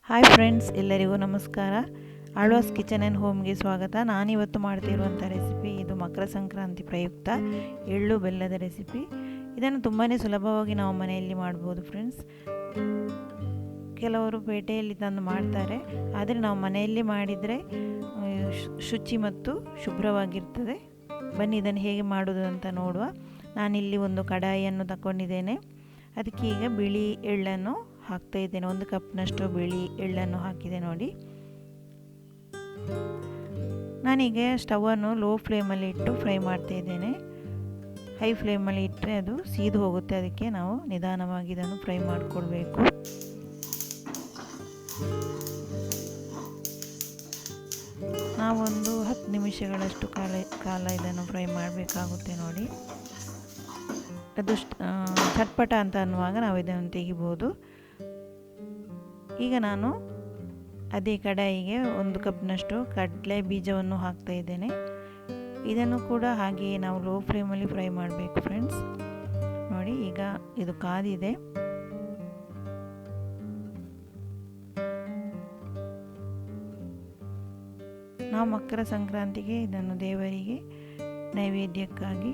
Hi friends, ಎಲ್ಲರಿಗೂ ನಮಸ್ಕಾರ. Alva's kitchen and ಹೋಮ್ಗೆ ಸ್ವಾಗತ. ನಾನಿವತ್ತು ಮಾಡ್ತಿರುವಂಥ ರೆಸಿಪಿ ಇದು ಮಕರ ಸಂಕ್ರಾಂತಿ ಪ್ರಯುಕ್ತ ಎಳ್ಳು ಬೆಲ್ಲದ ರೆಸಿಪಿ. ಇದನ್ನು ತುಂಬಾ ಸುಲಭವಾಗಿ ನಾವು ಮನೆಯಲ್ಲಿ ಮಾಡ್ಬೋದು ಫ್ರೆಂಡ್ಸ್. ಕೆಲವರು ಪೇಟೆಯಲ್ಲಿ ತಂದು ಮಾಡ್ತಾರೆ, ಆದರೆ ನಾವು ಮನೆಯಲ್ಲಿ ಮಾಡಿದರೆ ಶುಚಿ ಮತ್ತು ಶುಭ್ರವಾಗಿರ್ತದೆ. ಬನ್ನಿ ಇದನ್ನು ಹೇಗೆ ಮಾಡೋದು ಅಂತ ನೋಡುವ. ನಾನಿಲ್ಲಿ ಒಂದು ಕಡಾಯಿಯನ್ನು ತಗೊಂಡಿದ್ದೇನೆ. ಅದಕ್ಕೆ ಈಗ ಬಿಳಿ ಎಳ್ಳನ್ನು ಹಾಕ್ತಾ ಇದ್ದೇನೆ. 1 ಕಪ್ನಷ್ಟು ಬಿಳಿ ಎಳ್ಳನ್ನು ಹಾಕಿದೆ ನೋಡಿ. ನಾನೀಗ ಸ್ಟವನ್ನು ಲೋ ಫ್ಲೇಮಲ್ಲಿ ಇಟ್ಟು ಫ್ರೈ ಮಾಡ್ತಾ ಇದ್ದೇನೆ. ಹೈ ಫ್ಲೇಮಲ್ಲಿ ಇಟ್ಟರೆ ಅದು ಸೀದು ಹೋಗುತ್ತೆ. ಅದಕ್ಕೆ ನಾವು ನಿಧಾನವಾಗಿ ಇದನ್ನು ಫ್ರೈ ಮಾಡಿಕೊಳ್ಬೇಕು. ನಾವೊಂದು 10 ನಿಮಿಷಗಳಷ್ಟು ಕಾಲ ಇದನ್ನು ಫ್ರೈ ಮಾಡಬೇಕಾಗುತ್ತೆ ನೋಡಿ. ಅದು ಚಟ್ಪಟ ಅಂತ ಅನ್ನುವಾಗ ನಾವು ಇದನ್ನು ತೆಗಿಬೋದು. ಈಗ ನಾನು ಅದೇ ಕಡಾಯಿಗೆ 1 ಕಪ್ನಷ್ಟು ಕಡಲೆ ಬೀಜವನ್ನು ಹಾಕ್ತಾ ಇದ್ದೇನೆ. ಇದನ್ನು ಕೂಡ ಹಾಗೆಯೇ ನಾವು ಲೋ ಫ್ಲೇಮಲ್ಲಿ ಫ್ರೈ ಮಾಡಬೇಕು ಫ್ರೆಂಡ್ಸ್. ನೋಡಿ, ಈಗ ಇದು ಕಾದಿದೆ. ನಾವು ಮಕರ ಸಂಕ್ರಾಂತಿಗೆ ಇದನ್ನು ದೇವರಿಗೆ ನೈವೇದ್ಯಕ್ಕಾಗಿ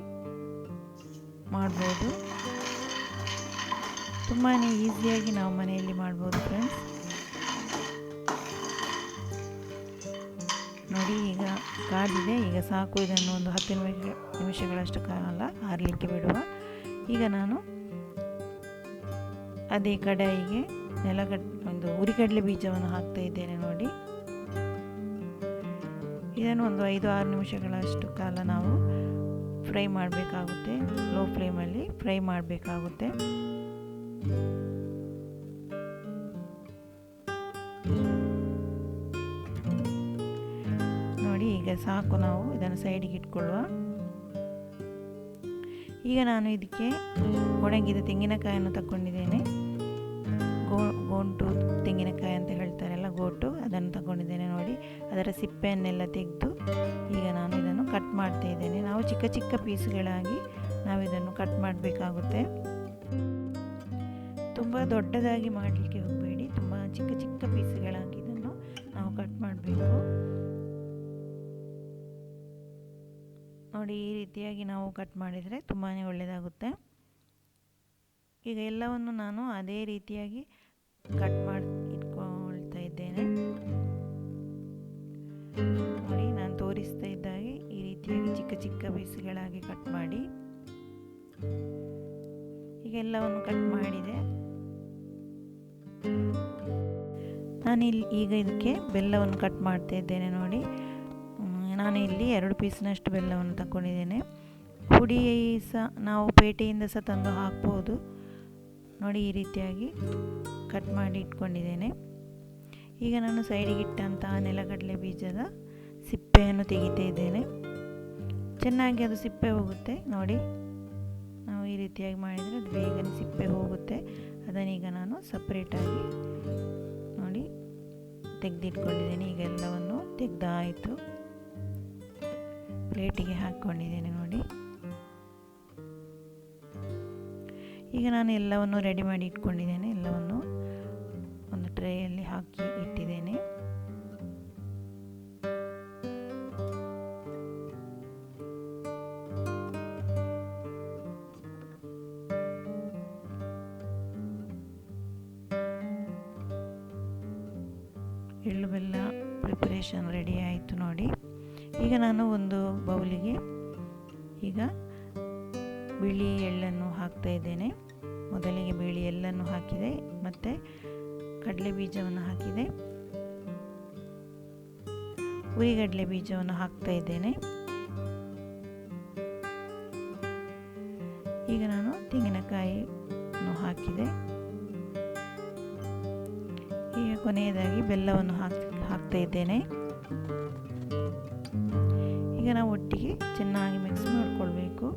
ಮಾಡ್ಬೋದು. ತುಂಬಾ ಈಸಿಯಾಗಿ ನಾವು ಮನೆಯಲ್ಲಿ ಮಾಡ್ಬೋದು ಫ್ರೆಂಡ್ಸ್. ನೋಡಿ, ಈಗ ಕಾದಿದೆ. ಈಗ ಸಾಕು, ಇದನ್ನು ಒಂದು 10 ನಿಮಿಷಗಳಷ್ಟು ಕಾಲ ಆರಲಿಕ್ಕೆ ಬಿಡುವ. ಈಗ ನಾನು ಅದೇ ಕಡಾಯಿಗೆ ಒಂದು ಹುರಿಗಡಲೆ ಬೀಜವನ್ನು ಹಾಕ್ತಾ ಇದ್ದೇನೆ ನೋಡಿ. ಇದನ್ನು ಒಂದು 5-6 ನಿಮಿಷಗಳಷ್ಟು ಕಾಲ ನಾವು ಫ್ರೈ ಮಾಡಬೇಕಾಗುತ್ತೆ. ಲೋ ಫ್ಲೇಮಲ್ಲಿ ಫ್ರೈ ಮಾಡಬೇಕಾಗುತ್ತೆ. ನೋಡಿ, ಈಗ ಸಾಕು, ನಾವು ಇದನ್ನು ಸೈಡಿಗೆ ಇಟ್ಕೊಳ್ಳುವ. ಈಗ ನಾನು ಇದಕ್ಕೆ ಒಣಗಿದ ತೆಂಗಿನಕಾಯನ್ನು ತಗೊಂಡಿದ್ದೇನೆ. ಗೋಂಟು ತೆಂಗಿನಕಾಯಿ ಅಂತ ಹೇಳ್ತಾರಲ್ಲ, ಗೋಟು, ಅದನ್ನು ತಗೊಂಡಿದ್ದೇನೆ ನೋಡಿ. ಅದರ ಸಿಪ್ಪೆಯನ್ನೆಲ್ಲ ತೆಗೆದು ಈಗ ನಾನು ಇದನ್ನು ಕಟ್ ಮಾಡ್ತಾ ಇದ್ದೇನೆ. ನಾವು ಚಿಕ್ಕ ಚಿಕ್ಕ ಪೀಸ್ಗಳಾಗಿ ನಾವು ಇದನ್ನು ಕಟ್ ಮಾಡಬೇಕಾಗುತ್ತೆ. ತುಂಬ ದೊಡ್ಡದಾಗಿ ಮಾಡಲಿಕ್ಕೆ ಹೋಗಬೇಡಿ. ತುಂಬ ಚಿಕ್ಕ ಚಿಕ್ಕ ಪೀಸ್ಗಳಾಗಿ ಇದನ್ನು ನಾವು ಕಟ್ ಮಾಡಬೇಕು ನೋಡಿ. ಈ ರೀತಿಯಾಗಿ ನಾವು ಕಟ್ ಮಾಡಿದರೆ ತುಂಬಾ ಒಳ್ಳೆಯದಾಗುತ್ತೆ. ಈಗ ಎಲ್ಲವನ್ನು ನಾನು ಅದೇ ರೀತಿಯಾಗಿ ಕಟ್ ಮಾಡಿ ಇಟ್ಕೊಳ್ತಾ ಇದ್ದೇನೆ ನೋಡಿ. ನಾನು ತೋರಿಸ್ತಾ ಇದ್ದಾಗೆ ಈ ರೀತಿಯಾಗಿ ಚಿಕ್ಕ ಚಿಕ್ಕ ಪೀಸ್ಗಳಾಗಿ ಕಟ್ ಮಾಡಿ. ಈಗ ಎಲ್ಲವನ್ನು ಕಟ್ ಮಾಡಿದೆ. ಈಗ ಇದಕ್ಕೆ ಬೆಲ್ಲವನ್ನು ಕಟ್ ಮಾಡ್ತಾ ಇದ್ದೇನೆ ನೋಡಿ. ನಾನು ಇಲ್ಲಿ 2 ಪೀಸ್ನಷ್ಟು ಬೆಲ್ಲವನ್ನು ತಗೊಂಡಿದ್ದೇನೆ. ಪುಡಿ ಸಹ ನಾವು ಪೇಟೆಯಿಂದ ಸಹ ತಂದು ಹಾಕ್ಬೋದು ನೋಡಿ. ಈ ರೀತಿಯಾಗಿ ಕಟ್ ಮಾಡಿ ಇಟ್ಕೊಂಡಿದ್ದೇನೆ. ಈಗ ನಾನು ಸೈಡಿಗೆ ಇಟ್ಟಂತಹ ನೆಲಗಡಲೆ ಬೀಜದ ಸಿಪ್ಪೆಯನ್ನು ತೆಗಿತಾ ಇದ್ದೇನೆ. ಚೆನ್ನಾಗಿ ಅದು ಸಿಪ್ಪೆ ಹೋಗುತ್ತೆ ನೋಡಿ. ನಾವು ಈ ರೀತಿಯಾಗಿ ಮಾಡಿದರೆ ಅದು ಬೇಗನೆ ಸಿಪ್ಪೆ ಹೋಗುತ್ತೆ. ಅದನ್ನೀಗ ನಾನು ಸಪ್ರೇಟಾಗಿ ನೋಡಿ ತೆಗೆದಿಟ್ಕೊಂಡಿದ್ದೇನೆ. ಈಗ ಎಲ್ಲವನ್ನು ತೆಗೆದಾಯಿತು. ಪ್ಲೇಟಿಗೆ ಹಾಕ್ಕೊಂಡಿದ್ದೇನೆ ನೋಡಿ. ಈಗ ನಾನು ಎಲ್ಲವನ್ನು ರೆಡಿ ಮಾಡಿ ಇಟ್ಕೊಂಡಿದ್ದೇನೆ. ಎಲ್ಲವನ್ನು ಒಂದು ಟ್ರೇಯಲ್ಲಿ ಹಾಕಿ ಇಟ್ಟಿದ್ದೇನೆ. ಎಳ್ಳು ಬೆಲ್ಲ ಪ್ರಿಪರೇಷನ್ ರೆಡಿ ಆಯಿತು ನೋಡಿ. ಈಗ ನಾನು ಒಂದು ಬೌಲಿಗೆ ಈಗ ಬಿಳಿ ಎಳ್ಳನ್ನು ಹಾಕ್ತಾ ಇದ್ದೇನೆ. ಮೊದಲಿಗೆ ಬಿಳಿ ಎಳ್ಳನ್ನು ಹಾಕಿದೆ, ಮತ್ತು ಕಡಲೆ ಬೀಜವನ್ನು ಹಾಕಿದೆ, ಹುರಿಗಡಲೆ ಬೀಜವನ್ನು ಹಾಕ್ತಾ ಇದ್ದೇನೆ. ಈಗ ನಾನು ತೆಂಗಿನಕಾಯಿಯನ್ನು ಹಾಕಿದೆ. ಈಗ ಕೊನೆಯದಾಗಿ ಬೆಲ್ಲವನ್ನು ಹಾಕ್ತಾ ಇದ್ದೇನೆ. ಈಗ ನಾವು ಒಟ್ಟಿಗೆ ಚೆನ್ನಾಗಿ ಮಿಕ್ಸ್ ಮಾಡಿಕೊಳ್ಬೇಕು.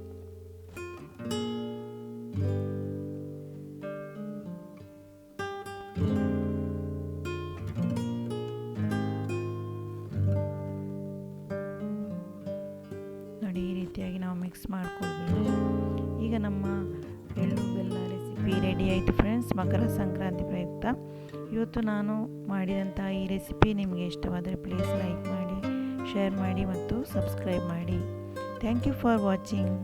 ನೋಡಿ, ಈ ರೀತಿಯಾಗಿ ನಾವು ಮಿಕ್ಸ್ ಮಾಡಿಕೊಳ್ಬೇಕು. ಈಗ ನಮ್ಮ ಎಳ್ಳು ಬೆಲ್ಲ ರೆಸಿಪಿ ರೆಡಿ ಆಯಿತು ಫ್ರೆಂಡ್ಸ್, ಮಕರ ಸಂಕ್ರಾಂತಿ ಪ್ರಯುಕ್ತ. ಇವತ್ತು ನಾನು ಮಾಡಿದಂಥ ಈ ರೆಸಿಪಿ ನಿಮಗೆ ಇಷ್ಟವಾದರೆ ಪ್ಲೀಸ್ ಲೈಕ್ ಮಾಡಿ, ಶೇರ್ ಮಾಡಿ ಮತ್ತು ಸಬ್ಸ್ಕ್ರೈಬ್ ಮಾಡಿ. Thank you for watching.